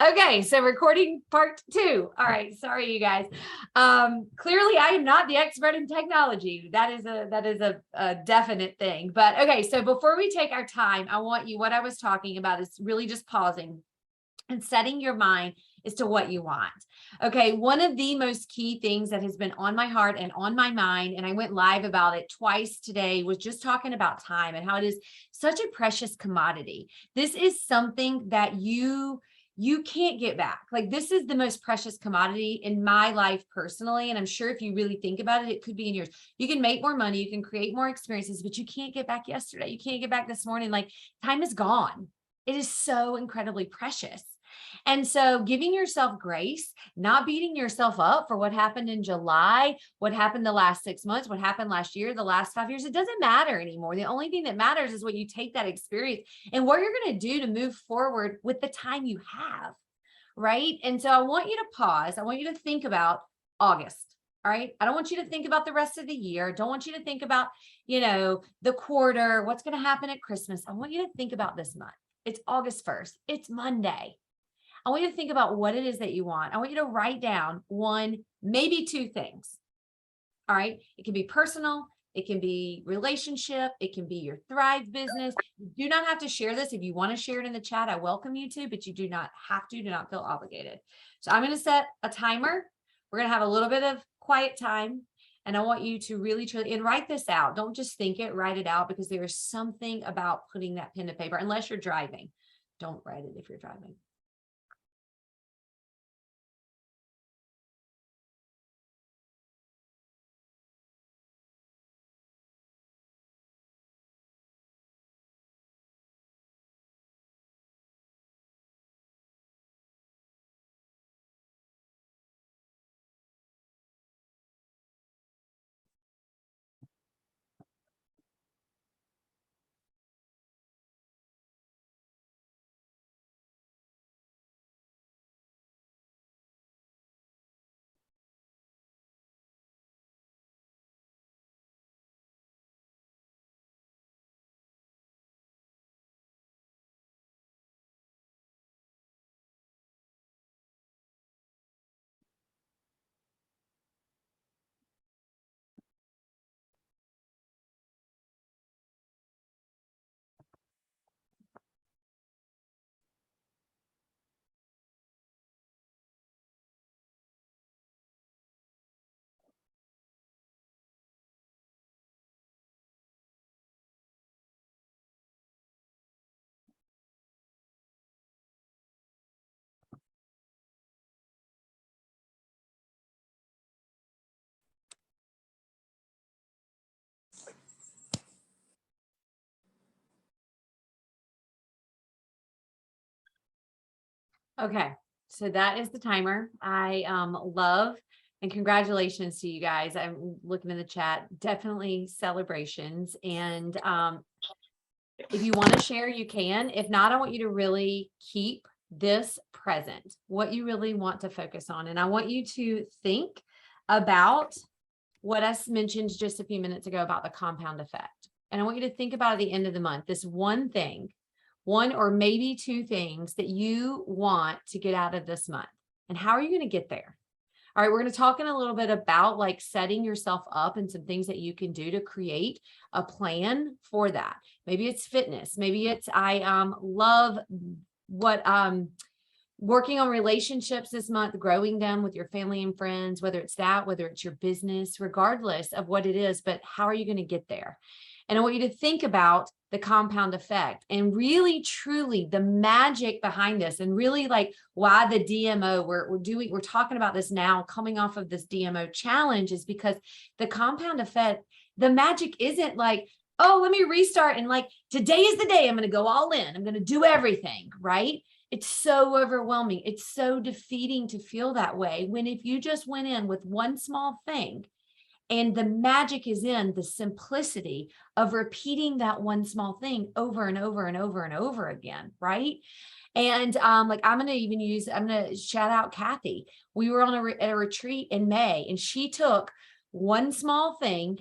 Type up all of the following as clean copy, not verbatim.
Okay, so recording part 2. All right, sorry, you guys. Clearly, I am not the expert in technology. That is a definite thing. But okay, so before we take our time, I want you, what I was talking about is really just pausing and setting your mind as to what you want. Okay, one of the most key things that has been on my heart and on my mind, and I went live about it twice today, was just talking about time and how it is such a precious commodity. This is something that you can't get back. Like, this is the most precious commodity in my life personally. And I'm sure if you really think about it, it could be in yours. You can make more money, you can create more experiences, but you can't get back yesterday. You can't get back this morning. Like, time is gone. It is so incredibly precious. And so giving yourself grace, not beating yourself up for what happened in July, what happened the last 6 months, what happened last year, the last 5 years, it doesn't matter anymore. The only thing that matters is what you take that experience and what you're going to do to move forward with the time you have, right? And so I want you to pause. I want you to think about August. All right. I don't want you to think about the rest of the year. I don't want you to think about, the quarter, what's going to happen at Christmas. I want you to think about this month. It's August 1st. It's Monday. I want you to think about what it is that you want. I want you to write down 1, maybe 2 things. All right. It can be personal. It can be relationship. It can be your Thrive business. You do not have to share this. If you want to share it in the chat, I welcome you to, but you do not have to, do not feel obligated. So I'm going to set a timer. We're going to have a little bit of quiet time. And I want you to really, truly, and write this out. Don't just think it, write it out, because there is something about putting that pen to paper, unless you're driving. Don't write it if you're driving. Okay, so that is the timer. I love, and congratulations to you guys. I'm looking in the chat, definitely celebrations. And if you want to share, you can. If not, I want you to really keep this present, what you really want to focus on. And I want you to think about what I mentioned just a few minutes ago about the compound effect. And I want you to think about at the end of the month, this one thing, 1 or maybe 2 things that you want to get out of this month. And how are you going to get there? All right, we're going to talk in a little bit about like setting yourself up and some things that you can do to create a plan for that. Maybe it's fitness. Maybe it's, I love what working on relationships this month, growing them with your family and friends, whether it's that, whether it's your business, regardless of what it is, but how are you going to get there? And I want you to think about the compound effect and really, truly the magic behind this, and really like why the DMO, we're talking about this now, coming off of this DMO challenge, is because the compound effect, the magic isn't like, oh, let me restart. And like, today is the day I'm going to go all in. I'm going to do everything, right? It's so overwhelming. It's so defeating to feel that way, when if you just went in with one small thing, and the magic is in the simplicity of repeating that one small thing over and over and over and over again, right? And like, I'm going to shout out Kathy. We were on a retreat in May, and she took one small thing,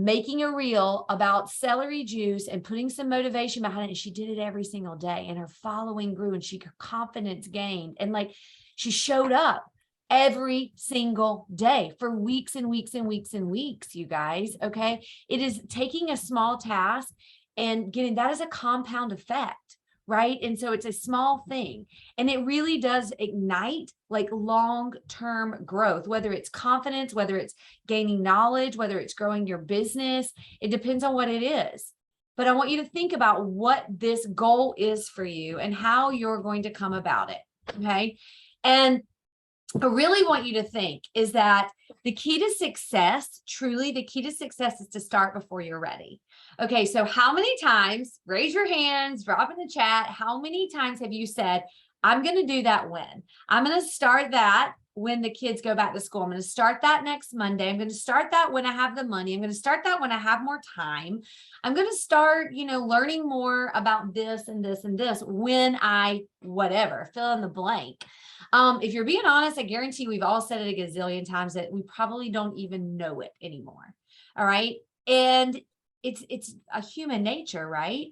making a reel about celery juice and putting some motivation behind it. And she did it every single day, and her following grew, and her confidence gained. And like, she showed up every single day for weeks and weeks and weeks and weeks, you guys. Okay. It is taking a small task and getting that as a compound effect, right? And so it's a small thing, and it really does ignite like long-term growth, whether it's confidence, whether it's gaining knowledge, whether it's growing your business. It depends on what it is. But I want you to think about what this goal is for you and how you're going to come about it. Okay. And I really want you to think is that the key to success, truly the key to success, is to start before you're ready. Okay, so how many times, raise your hands, drop in the chat, how many times have you said, I'm going to do that when? I'm going to start that when the kids go back to school. I'm going to start that next Monday. I'm going to start that when I have the money. I'm going to start that when I have more time. I'm going to start, learning more about this and this and this when I, whatever, fill in the blank. If you're being honest, I guarantee we've all said it a gazillion times that we probably don't even know it anymore. All right. And it's a human nature, right?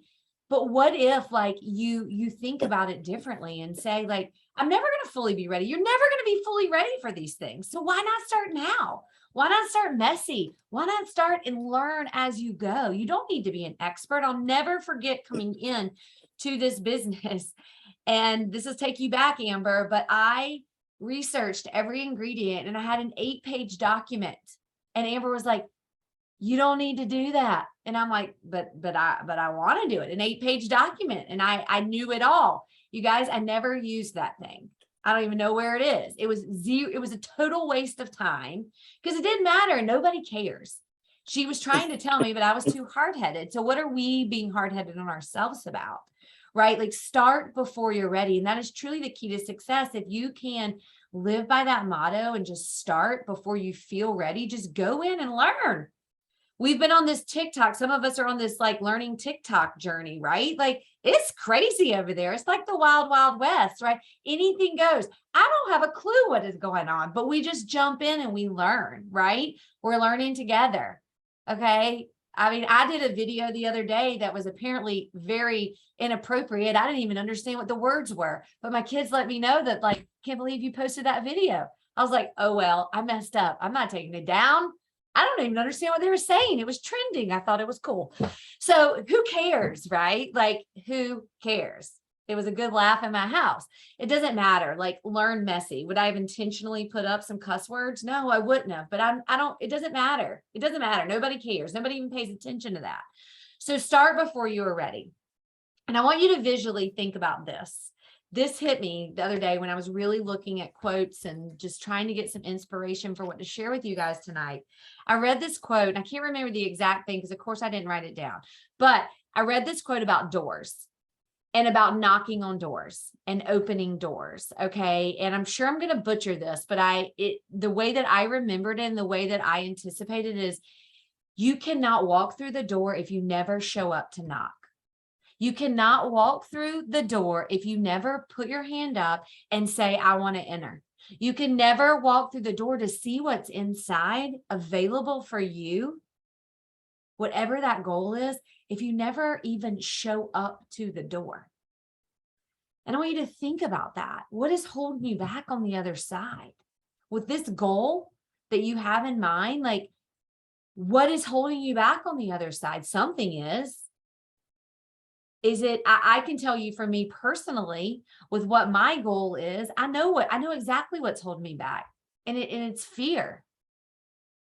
But what if like you think about it differently and say like, I'm never going to fully be ready. You're never going to be fully ready for these things. So why not start now? Why not start messy? Why not start and learn as you go? You don't need to be an expert. I'll never forget coming in to this business. And this will take you back, Amber, but I researched every ingredient and I had an 8-page document. And Amber was like, you don't need to do that. And I'm like, but I want to do it, an 8-page document. And I knew it all. You guys, I never used that thing. I don't even know where it is. It was zero. It was a total waste of time because it didn't matter. Nobody cares. She was trying to tell me, but I was too hard-headed. So what are we being hard-headed on ourselves about? Right? Like, start before you're ready. And that is truly the key to success. If you can live by that motto and just start before you feel ready, just go in and learn. We've been on this TikTok. Some of us are on this like learning TikTok journey, right? Like, it's crazy over there. It's like the wild, wild west, right? Anything goes. I don't have a clue what is going on, but we just jump in and we learn, right? We're learning together. Okay. I mean, I did a video the other day that was apparently very inappropriate. I didn't even understand what the words were, but my kids let me know that, like, can't believe you posted that video. I was like, oh, well, I messed up. I'm not taking it down. I don't even understand what they were saying. It was trending. I thought it was cool. So who cares, right? Like, who cares? It was a good laugh in my house. It doesn't matter. Like, learn messy. Would I have intentionally put up some cuss words? No, I wouldn't have, but it doesn't matter. It doesn't matter. Nobody cares. Nobody even pays attention to that. So start before you are ready. And I want you to visually think about this. This hit me the other day when I was really looking at quotes and just trying to get some inspiration for what to share with you guys tonight. I read this quote, and I can't remember the exact thing because, of course, I didn't write it down. But I read this quote about doors and about knocking on doors and opening doors. Okay. And I'm sure I'm going to butcher this, but the way that I remembered it and the way that I anticipated is, you cannot walk through the door if you never show up to knock. You cannot walk through the door if you never put your hand up and say, I want to enter. You can never walk through the door to see what's inside available for you, whatever that goal is, if you never even show up to the door. And I want you to think about that. What is holding you back on the other side? With this goal that you have in mind, like, what is holding you back on the other side? Something is. Is it, I can tell you for me personally, with what my goal is, I know exactly what's holding me back. And it's fear.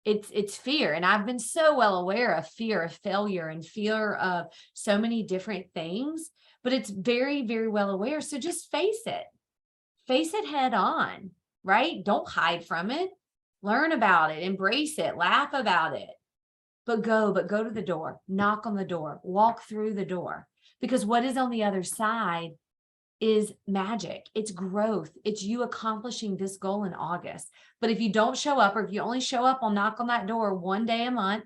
It's fear. And I've been so well aware of fear of failure and fear of so many different things, but it's very, very well aware. So just face it head on, right? Don't hide from it. Learn about it, embrace it, laugh about it, but go to the door, knock on the door, walk through the door. Because what is on the other side is magic. It's growth. It's you accomplishing this goal in August. But if you don't show up, or if you only show up or knock on that door one day a month,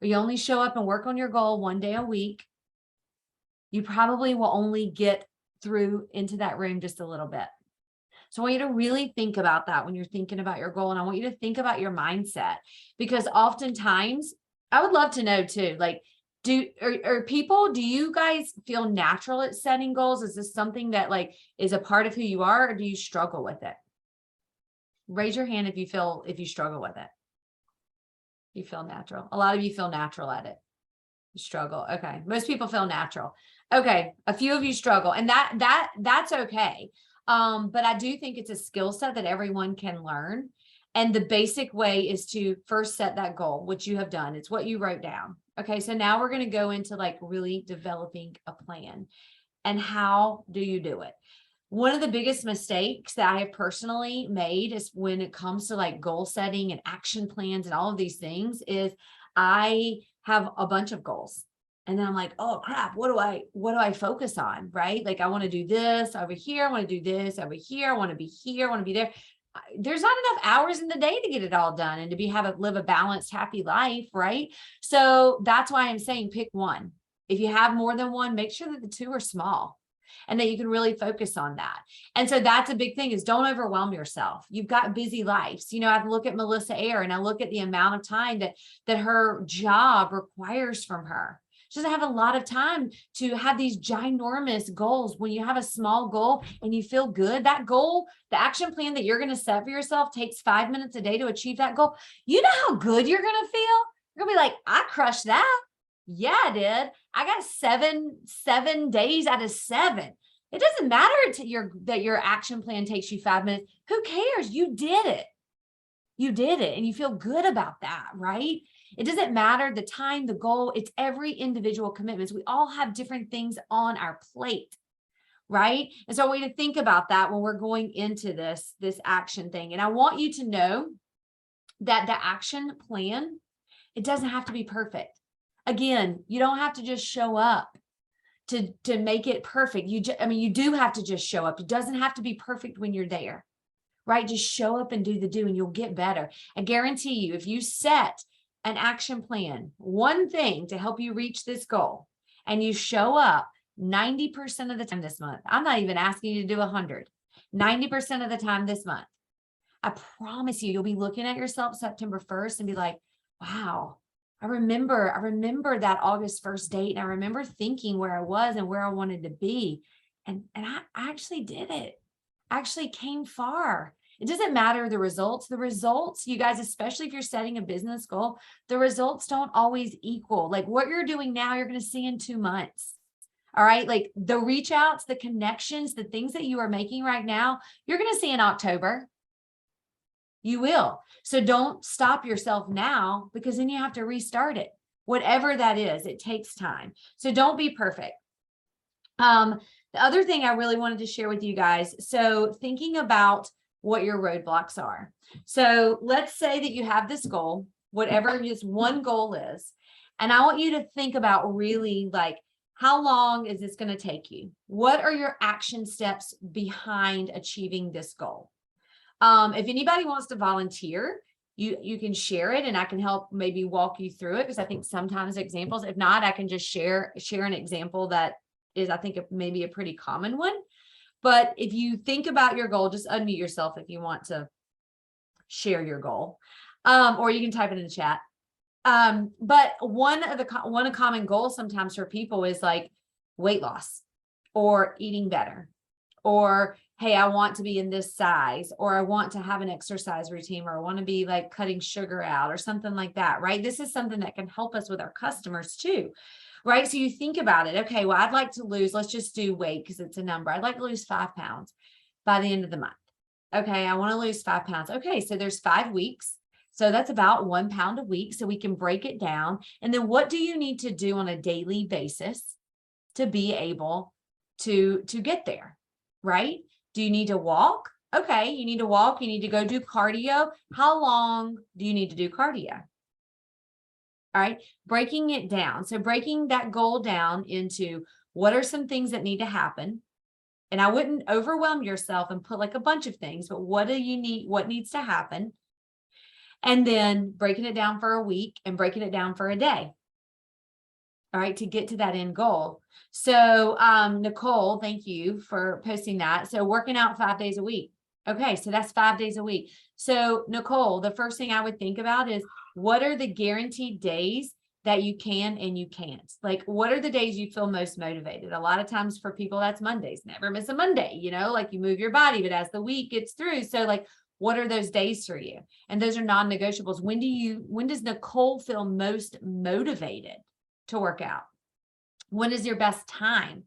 or you only show up and work on your goal one day a week, you probably will only get through into that room just a little bit. So I want you to really think about that when you're thinking about your goal. And I want you to think about your mindset, because oftentimes I would love to know too, like, do you guys feel natural at setting goals? Is this something that like is a part of who you are, or do you struggle with it? Raise your hand if you struggle with it. You feel natural. A lot of you feel natural at it. You struggle. Okay. Most people feel natural. Okay. A few of you struggle, and that's okay. But I do think it's a skill set that everyone can learn. And the basic way is to first set that goal, which you have done. It's what you wrote down. Okay. So now we're going to go into like really developing a plan. And how do you do it? One of the biggest mistakes that I have personally made is when it comes to like goal setting and action plans and all of these things is I have a bunch of goals. And then I'm like, oh crap, what do I focus on? Right? Like I want to do this over here. I want to do this over here. I want to be here. I want to be there. There's not enough hours in the day to get it all done and to live a balanced, happy life. Right. So that's why I'm saying pick one. If you have more than one, make sure that the two are small and that you can really focus on that. And so that's a big thing is don't overwhelm yourself. You've got busy lives. You know, I look at Melissa Ayr and I look at the amount of time that her job requires from her. She doesn't have a lot of time to have these ginormous goals. When you have a small goal and you feel good, that goal, the action plan that you're going to set for yourself takes 5 minutes a day to achieve that goal. You know how good you're going to feel? You're going to be like, I crushed that. Yeah, I did. I got seven days out of 7. It doesn't matter that your action plan takes you 5 minutes. Who cares? You did it. You did it. And you feel good about that, right? It doesn't matter the time, the goal. It's every individual commitments. We all have different things on our plate, right? And so I want you to think about that when we're going into this action thing. And I want you to know that the action plan, it doesn't have to be perfect. Again, you don't have to just show up to make it perfect. You do have to just show up. It doesn't have to be perfect when you're there, right? Just show up and do the do and you'll get better. I guarantee you, if you set an action plan, one thing to help you reach this goal, and you show up 90% of the time this month, I'm not even asking you to do 100, 90% of the time this month, I promise you, you'll be looking at yourself September 1st and be like, wow, I remember that August 1st date. And I remember thinking where I was and where I wanted to be. And I actually did it. I actually came far. It doesn't matter the results. The results, you guys, especially if you're setting a business goal, the results don't always equal. Like what you're doing now, you're going to see in 2 months. All right. Like the reach outs, the connections, the things that you are making right now, you're going to see in October. You will. So don't stop yourself now, because then you have to restart it. Whatever that is, it takes time. So don't be perfect. The other thing I really wanted to share with you guys. So thinking about what your roadblocks are. So let's say that you have this goal, whatever this one goal is. And I want you to think about really like, how long is this going to take you? What are your action steps behind achieving this goal? If anybody wants to volunteer, you can share it and I can help maybe walk you through it, because I think sometimes examples, if not, I can just share an example that is, I think, maybe a pretty common one. But if you think about your goal, just unmute yourself if you want to share your goal, or you can type it in the chat. But one common goal sometimes for people is like weight loss or eating better, or, hey, I want to be in this size, or I want to have an exercise routine, or I want to be like cutting sugar out or something like that, right? This is something that can help us with our customers too, right? So you think about it. Okay, well, I'd like to lose, let's just do weight because it's a number. I'd like to lose 5 pounds by the end of the month. Okay, I want to lose 5 pounds. Okay, so there's 5 weeks. So that's about 1 pound a week. So we can break it down. And then what do you need to do on a daily basis to be able to get there, right? Do you need to walk? Okay, you need to walk. You need to go do cardio. How long do you need to do cardio? All right, breaking it down. So breaking that goal down into what are some things that need to happen. And I wouldn't overwhelm yourself and put like a bunch of things, but what do you need? What needs to happen? And then breaking it down for a week and breaking it down for a day. All right, to get to that end goal. So Nicole, thank you for posting that. So working out 5 days a week. Okay, so that's 5 days a week. So Nicole, the first thing I would think about is, what are the guaranteed days that you can and you can't. Like, what are the days you feel most motivated? A lot of times for people, that's Mondays. Never miss a Monday, like you move your body, but as the week gets through. So like, what are those days for you? And those are non-negotiables. When does Nicole feel most motivated to work out? When is your best time?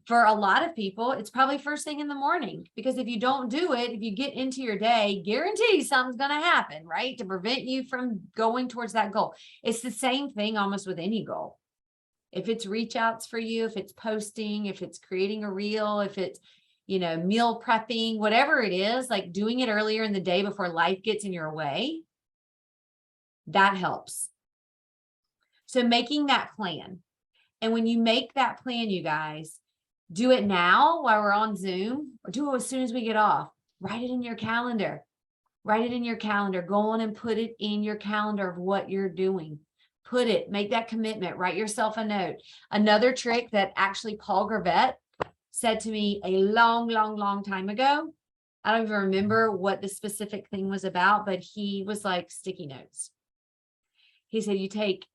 For a lot of people, it's probably first thing in the morning, because if you don't do it, if you get into your day, guarantee something's going to happen, right? To prevent you from going towards that goal. It's the same thing almost with any goal. If it's reach outs for you, if it's posting, if it's creating a reel, if it's, meal prepping, whatever it is, like doing it earlier in the day before life gets in your way, that helps. So making that plan. And when you make that plan, you guys, do it now while we're on Zoom, or do it as soon as we get off. Write it in your calendar. Write it in your calendar. Go on and put it in your calendar of what you're doing. Make that commitment. Write yourself a note. Another trick that actually Paul Gravett said to me a long, long, long time ago. I don't even remember what the specific thing was about, but he was like sticky notes. He said,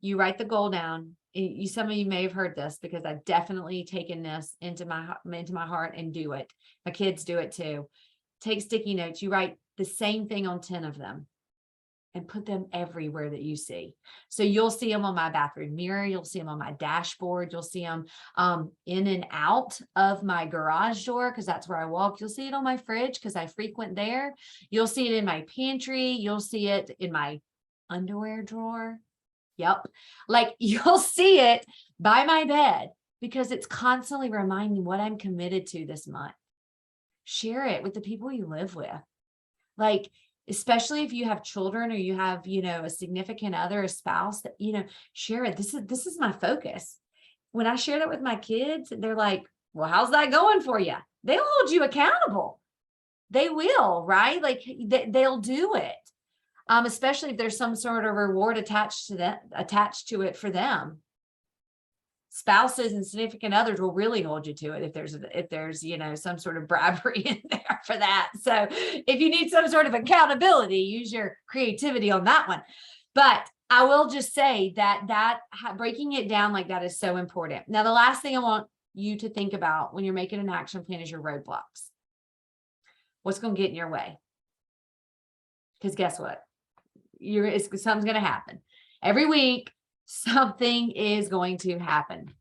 you write the goal down. Some of you may have heard this, because I've definitely taken this into my heart and do it. My kids do it too. Take sticky notes. You write the same thing on 10 of them and put them everywhere that you see. So you'll see them on my bathroom mirror. You'll see them on my dashboard. You'll see them in and out of my garage door, because that's where I walk. You'll see it on my fridge because I frequent there. You'll see it in my pantry. You'll see it in my underwear drawer. Yep. Like, you'll see it by my bed, because it's constantly reminding what I'm committed to this month. Share it with the people you live with. Like, especially if you have children, or you have, a significant other, a spouse, that, share it. This is my focus. When I share that with my kids, they're like, well, how's that going for you? They'll hold you accountable. They will, right? Like, they'll do it. Especially if there's some sort of reward attached to it for them. Spouses and significant others will really hold you to it if there's some sort of bribery in there for that. So if you need some sort of accountability, use your creativity on that one. But I will just say that breaking it down like that is so important. Now, the last thing I want you to think about when you're making an action plan is your roadblocks. What's going to get in your way? Because guess what? Something's going to happen. Every week, something is going to happen.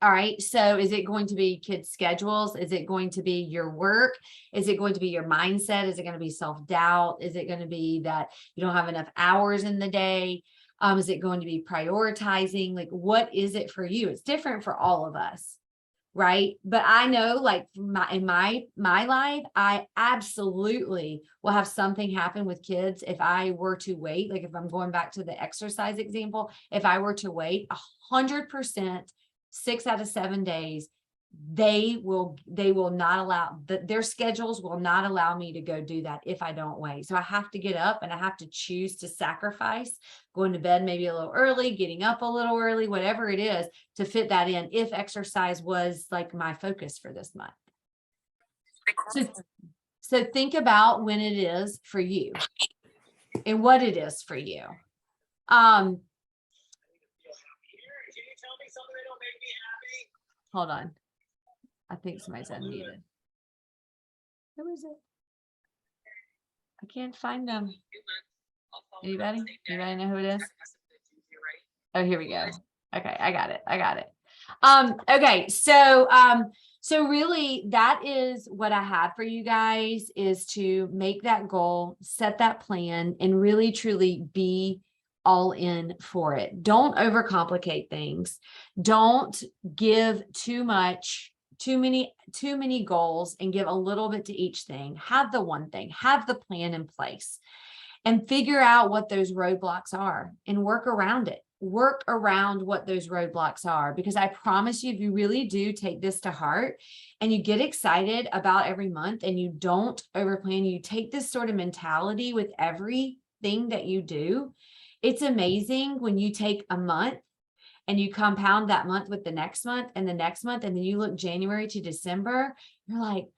All right. So is it going to be kids' schedules? Is it going to be your work? Is it going to be your mindset? Is it going to be self-doubt? Is it going to be that you don't have enough hours in the day? Is it going to be prioritizing? Like, what is it for you? It's different for all of us. Right. But I know, like, in my life, I absolutely will have something happen with kids. If I were to wait, like if I'm going back to the exercise example, if I were to wait 100%, 6 out of 7 days, they will not allow their schedules will not allow me to go do that if I don't wait. So I have to get up and I have to choose to sacrifice going to bed maybe a little early, getting up a little early, whatever it is, to fit that in, if exercise was like my focus for this month. So think about when it is for you and what it is for you. Hold on. I think somebody's unmuted. Who is it? I can't find them. Anybody? Anybody know who it is? Oh, here we go. Okay, I got it. Okay, so really that is what I have for you guys, is to make that goal, set that plan, and really truly be all in for it. Don't overcomplicate things. Don't give too many goals and give a little bit to each thing. Have the one thing, have the plan in place, and figure out what those roadblocks are and work around it. Work around what those roadblocks are, because I promise you, if you really do take this to heart and you get excited about every month and you don't overplan, you take this sort of mentality with everything that you do, it's amazing when you take a month and you compound that month with the next month and the next month, and then you look January to December, you're like,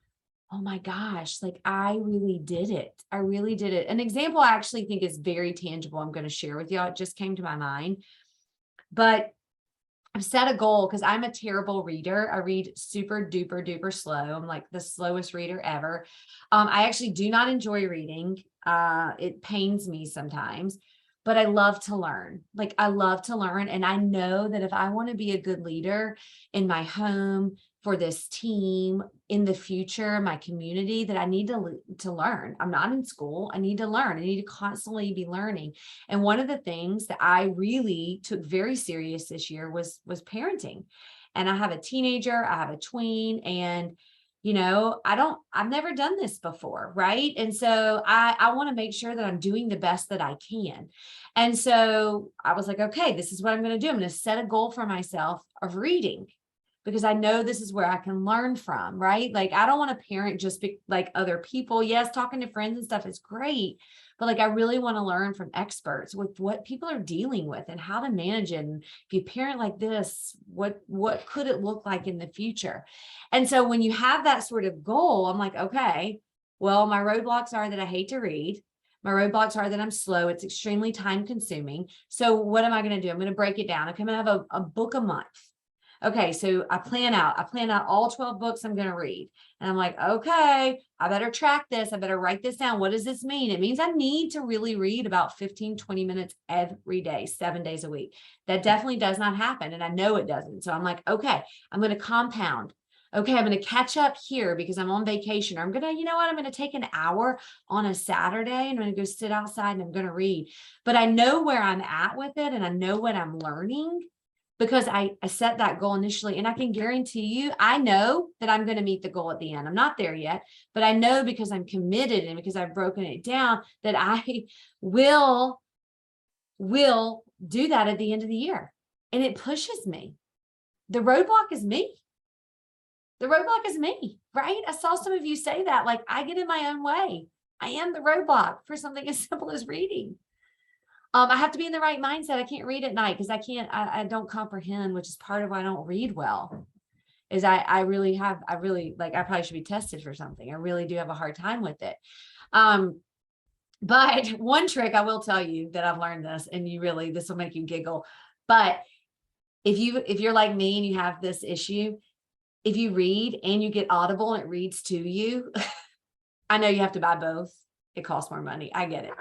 oh my gosh, like I really did it. I really did it. An example I actually think is very tangible I'm going to share with y'all. It just came to my mind. But I've set a goal because I'm a terrible reader. I read super duper duper slow. I'm like the slowest reader ever. I actually do not enjoy reading. It pains me sometimes, but I love to learn. Like I love to learn. And I know that if I want to be a good leader in my home, for this team, in the future, my community, that I need to learn. I'm not in school. I need to learn. I need to constantly be learning. And one of the things that I really took very serious this year was parenting. And I have a teenager, I have a tween, and I've never done this before, right? And so I want to make sure that I'm doing the best that I can. And so I was like, okay, this is what I'm going to do. I'm going to set a goal for myself of reading, because I know this is where I can learn from, right? Like, I don't want to parent just like other people. Yes, talking to friends and stuff is great, but like, I really want to learn from experts with what people are dealing with and how to manage it. And if you parent like this, what could it look like in the future? And so when you have that sort of goal, I'm like, okay, well, my roadblocks are that I hate to read. My roadblocks are that I'm slow. It's extremely time consuming. So what am I going to do? I'm going to break it down. Okay, I'm going to have a book a month. Okay, so I plan out all 12 books I'm going to read. And I'm like, okay, I better track this. I better write this down. What does this mean? It means I need to really read about 15, 20 minutes every day, 7 days a week. That definitely does not happen. And I know it doesn't. So I'm like, okay, I'm going to compound. Okay, I'm going to catch up here because I'm on vacation. Or I'm going to, I'm going to take an hour on a Saturday and I'm going to go sit outside and I'm going to read. But I know where I'm at with it and I know what I'm learning, because I set that goal initially, and I can guarantee you, I know that I'm going to meet the goal at the end. I'm not there yet, but I know, because I'm committed and because I've broken it down, that I will do that at the end of the year. And it pushes me. The roadblock is me. The roadblock is me, right? I saw some of you say that, like, I get in my own way. I am the roadblock for something as simple as reading. I have to be in the right mindset. I can't read at night because I don't comprehend, which is part of why I don't read well. Is I probably should be tested for something. I really do have a hard time with it. But one trick I will tell you that I've learned this, and this will make you giggle. But if you're like me and you have this issue, if you read and you get Audible and it reads to you, I know you have to buy both. It costs more money. I get it.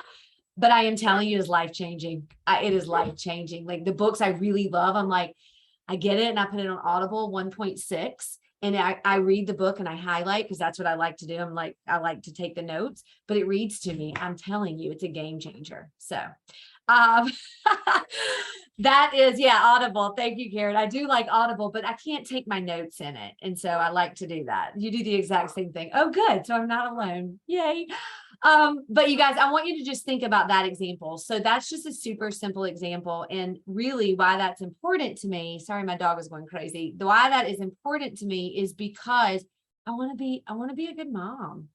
But I am telling you, it's life-changing. It is life-changing. Like the books I really love, I'm like, I get it. And I put it on Audible 1.6 and I read the book and I highlight, because that's what I like to do. I like to take the notes, but it reads to me. I'm telling you, it's a game changer. So that is, Audible. Thank you, Karen. I do like Audible, but I can't take my notes in it. And so I like to do that. You do the exact same thing. Oh, good. So I'm not alone. Yay. But you guys, I want you to just think about that example. So that's just a super simple example. And really why that's important to me. Sorry, my dog is going crazy. Why that is important to me is because I want to be a good mom.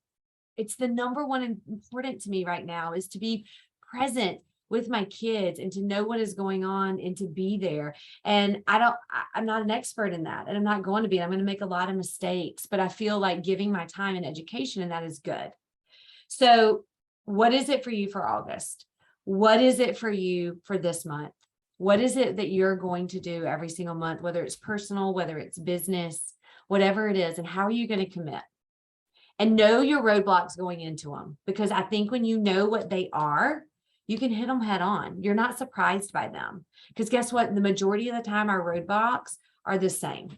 It's the number one important to me right now, is to be present with my kids and to know what is going on and to be there. And I'm not an expert in that, and I'm not going to be. I'm going to make a lot of mistakes, but I feel like giving my time and education, and that is good. So what is it for you for August? What is it for you for this month? What is it that you're going to do every single month, whether it's personal, whether it's business, whatever it is, and how are you going to commit? And know your roadblocks going into them, because I think when you know what they are, you can hit them head on. You're not surprised by them, because guess what? The majority of the time, our roadblocks are the same.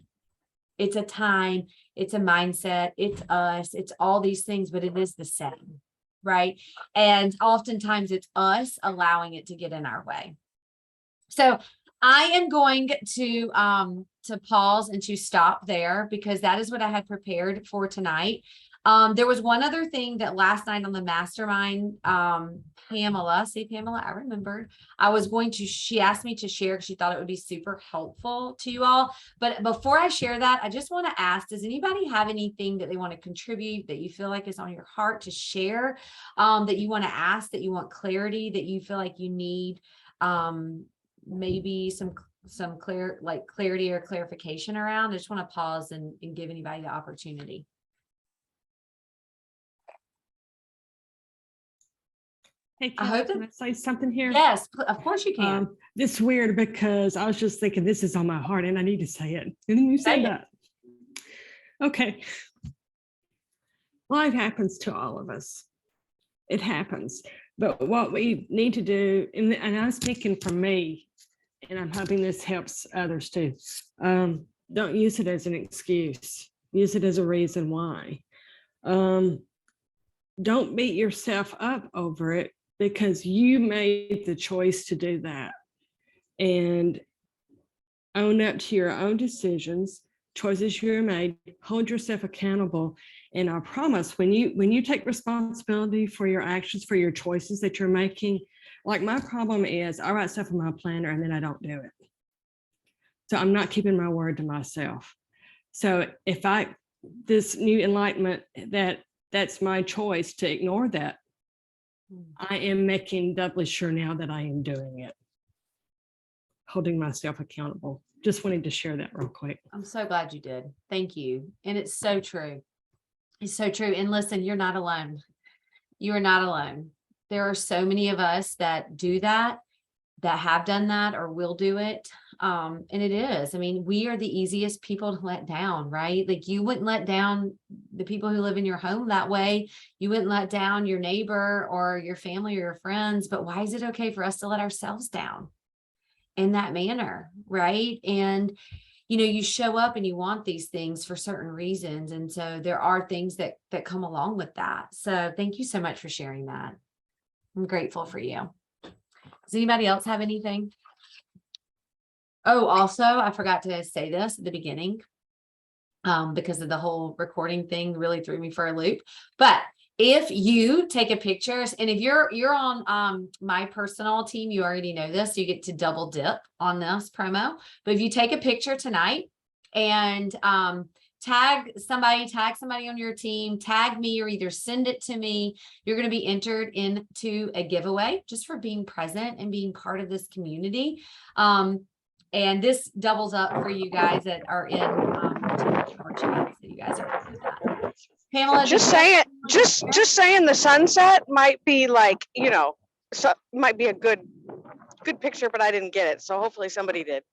It's a time, it's a mindset, it's us, it's all these things, but it is the same, right? And oftentimes it's us allowing it to get in our way. So I am going to pause and to stop there, because that is what I had prepared for tonight. There was one other thing that last night on the mastermind, Pamela, I remembered, she asked me to share because she thought it would be super helpful to you all. But before I share that, I just want to ask, does anybody have anything that they want to contribute, that you feel like is on your heart to share, that you want to ask, that you want clarity, that you feel like you need, maybe some clarity or clarification around? I just want to pause and give anybody the opportunity. Hey, I Kelly, hope can I say something here? yes, of course you can. This is weird because I was just thinking this is on my heart and I need to say it. And then you Say said it. that. Okay. Life happens to all of us. It happens. But what we need to do, and I'm speaking for me, and I'm hoping this helps others too. Don't use it as an excuse. Use it as a reason why. Don't beat yourself up over it because you made the choice to do that. And own up to your own decisions, choices you made, hold yourself accountable. And I promise when you take responsibility for your actions, for your choices that you're making, like my problem is I write stuff in my planner and then I don't do it. So I'm not keeping my word to myself. So if this new enlightenment that's my choice to ignore that, I am making doubly sure now that I am doing it. Holding myself accountable. Just wanted to share that real quick. I'm so glad you did. Thank you. And it's so true. It's so true. And listen, you're not alone. You are not alone. There are so many of us that do that have done that or will do it. And it is, I mean, we are the easiest people to let down, right? Like you wouldn't let down the people who live in your home that way. You wouldn't let down your neighbor or your family or your friends, but why is it okay for us to let ourselves down in that manner? Right. And, you show up and you want these things for certain reasons. And so there are things that come along with that. So thank you so much for sharing that. I'm grateful for you. Does anybody else have anything? Oh, also, I forgot to say this at the beginning because of the whole recording thing really threw me for a loop. But if you take a picture, and if you're on my personal team, you already know this, you get to double dip on this promo. But if you take a picture tonight and tag somebody on your team, tag me, or either send it to me, you're going to be entered into a giveaway just for being present and being part of this community. And this doubles up for you guys that are in our chat. So you guys are with that. Pamela, just saying the sunset might be like, might be a good picture, but I didn't get it. So hopefully somebody did.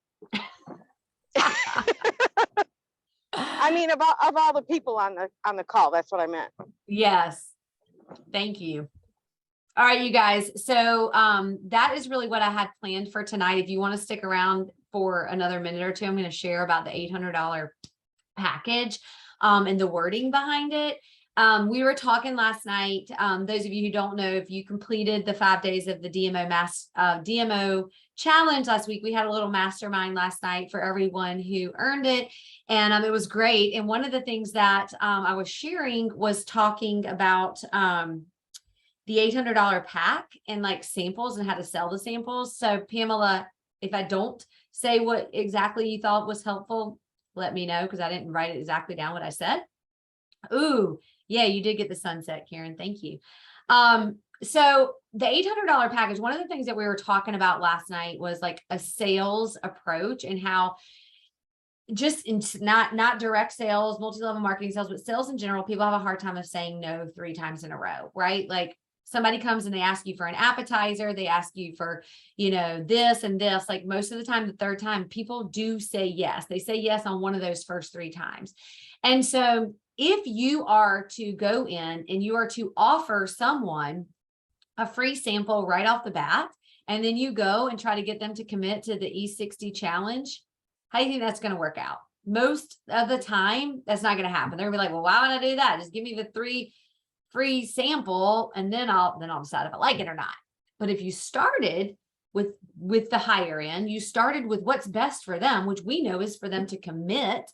I mean, of all the people on the call, that's what I meant. Yes. Thank you. All right, you guys. So that is really what I had planned for tonight. If you want to stick around for another minute or two, I'm going to share about the $800 package and the wording behind it. We were talking last night. Those of you who don't know, if you completed the 5 days of the DMO challenge last week, we had a little mastermind last night for everyone who earned it. And it was great. And one of the things that I was sharing was talking about the $800 pack and like samples and how to sell the samples. So Pamela, if I don't say what exactly you thought was helpful, let me know, because I didn't write it exactly down what I said. Ooh, yeah, you did get the sunset, Karen. Thank you. So the $800 package, one of the things that we were talking about last night was like a sales approach and how just not direct sales, multi-level marketing sales, but sales in general, people have a hard time of saying no 3 times in a row, right? Like somebody comes and they ask you for an appetizer, they ask you for, this and this, like most of the time, the third time, people do say yes. They say yes on one of those first 3 times. And so if you are to go in and you are to offer someone a free sample right off the bat, and then you go and try to get them to commit to the E60 challenge, how do you think that's going to work out? Most of the time, that's not going to happen. They're going to be like, well, why would I do that? Just give me the 3 free sample, and then I'll decide if I like it or not. But if you started with the higher end, you started with what's best for them, which we know is for them to commit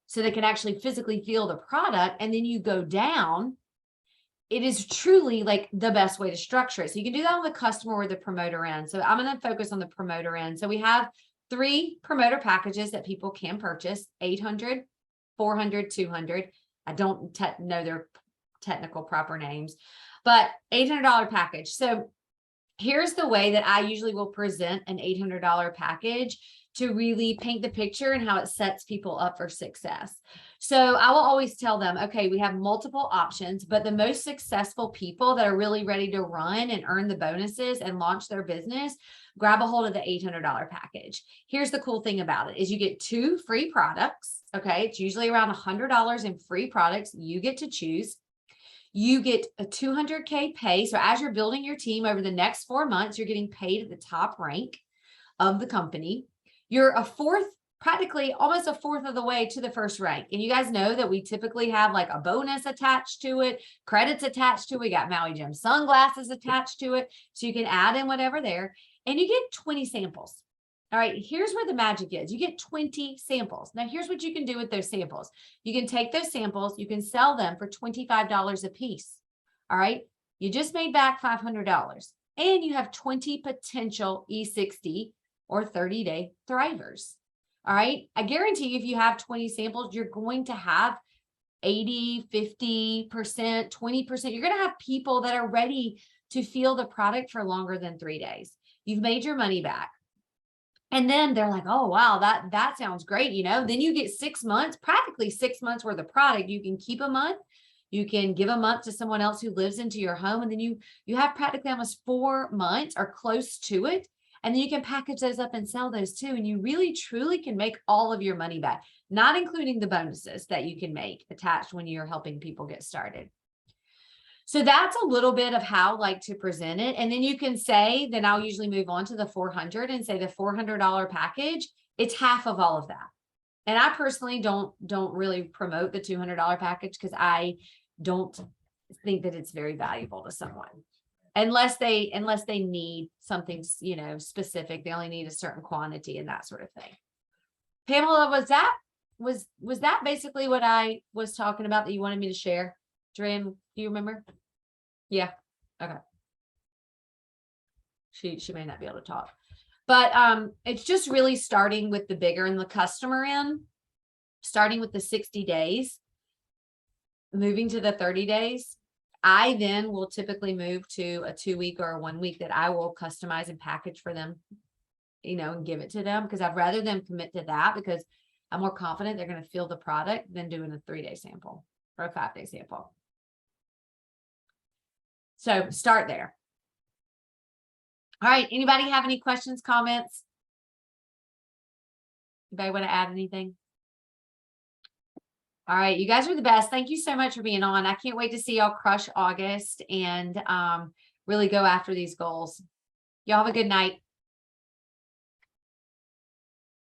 so they can actually physically feel the product, and then you go down, it is truly like the best way to structure it. So you can do that on the customer or the promoter end. So I'm going to focus on the promoter end. So we have 3 promoter packages that people can purchase: 800, 400, 200. I don't know their technical proper names, but $800 package. So here's the way that I usually will present an $800 package to really paint the picture and how it sets people up for success. So I will always tell them, okay, we have multiple options, but the most successful people that are really ready to run and earn the bonuses and launch their business, grab a hold of the $800 package. Here's the cool thing about it is you get 2 free products. Okay. It's usually around $100 in free products. You get to choose. You get a 200K pay. So as you're building your team over the next 4 months, you're getting paid at the top rank of the company. You're practically almost a fourth of the way to the first rank. And you guys know that we typically have like a bonus attached to it, credits attached to it. We got Maui Jim sunglasses attached to it. So you can add in whatever there, and you get 20 samples. All right, here's where the magic is. You get 20 samples. Now, here's what you can do with those samples. You can take those samples, you can sell them for $25 a piece. All right, you just made back $500, and you have 20 potential E60 or 30-day thrivers. All right, I guarantee you, if you have 20 samples, you're going to have 80, 50%, 20%. You're going to have people that are ready to feel the product for longer than 3 days. You've made your money back. And then they're like, oh, wow, that sounds great. You know, then you get 6 months, practically 6 months worth of product. You can keep a month. You can give a month to someone else who lives into your home. And then you have practically almost 4 months or close to it. And then you can package those up and sell those too. And you really, truly can make all of your money back, not including the bonuses that you can make attached when you're helping people get started. So that's a little bit of how I like to present it. And then you can say, then I'll usually move on to the 400 and say the $400 package, it's half of all of that. And I personally don't really promote the $200 package because I don't think that it's very valuable to someone. Unless they need something, you know, specific. They only need a certain quantity and that sort of thing. Pamela, was that basically what I was talking about that you wanted me to share? Dren, do you remember? Yeah. Okay. She may not be able to talk, but it's just really starting with the bigger and the customer in, starting with the 60 days, moving to the 30 days. I then will typically move to a 2-week or a 1 week that I will customize and package for them, you know, and give it to them, because I'd rather them commit to that because I'm more confident they're going to feel the product than doing a 3-day sample or a 5-day sample. So start there. All right. Anybody have any questions, comments? Anybody want to add anything? All right. You guys are the best. Thank you so much for being on. I can't wait to see y'all crush August and really go after these goals. Y'all have a good night.